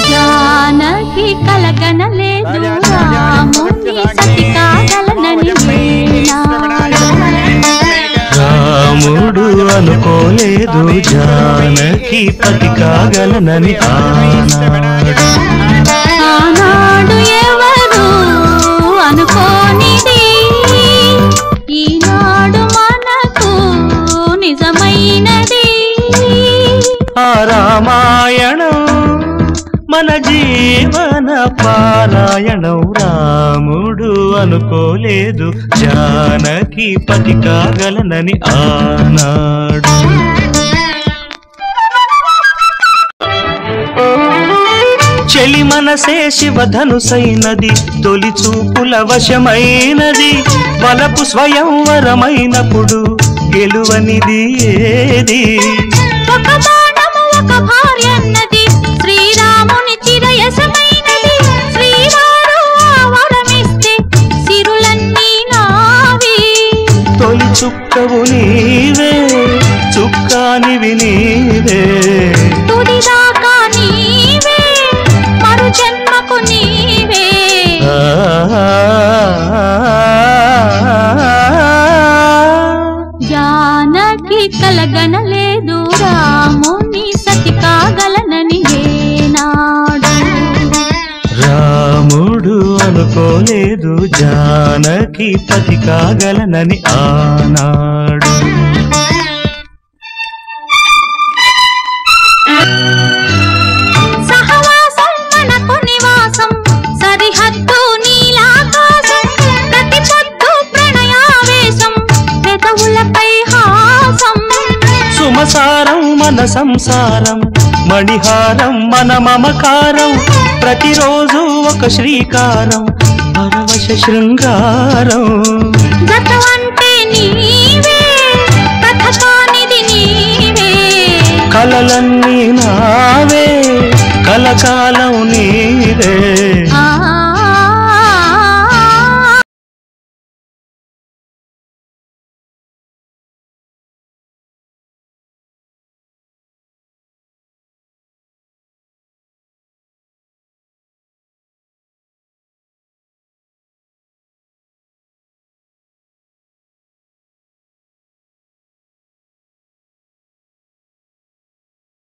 జానకి కలగనలేదు రాముని సతి కాగలనని రాముడు అనుకోలేదు జానకి పతి కాగలనని ఆనాడు ఎవరు అనుకోనిది ఈనాడు మనకు నిజమైనది ఆ రామాయణం మన జీవన పారాయణం రాముడు అనుకోలేదు జానకి పతి కాగలనని ఆనాడు చెలి మనసే శివధనుసైనది తొలి చూపుల వశమైనది వలపు స్వయంవరమైనప్పుడు గెలువనిది ఏది ఒక బాణము ఒక భార్యన్నది శ్రీరాముని చిరయసమైనది శ్రీవారు వరమిస్తే సిరులన్నీ నావి తొలి చుక్కవు నీవే చుక్కానివి నీవే తుదిదాకా నీవే మరు జన్మకు నీవే జానకి కలగనలేదు రాముని సతి కాగలనని ఏనాడు రాముడు అనుకోలేదు జానకి పతి కాగలనని ఆనాడు సహవాసం మనకు నివాసం సరిహద్దు నీలాకాశం ప్రతి పొద్దు ప్రణయావేశం పెదవులపై హాసం సుమసారం మన సంసారం మణిహారం మన మమకారం ప్రతిరోజు ఒక శ్రీకారం పరవశ శృంగారం గతమంటే నీవే కథకానిది నీవే కలలన్నీ నావే కలకాలం నీవే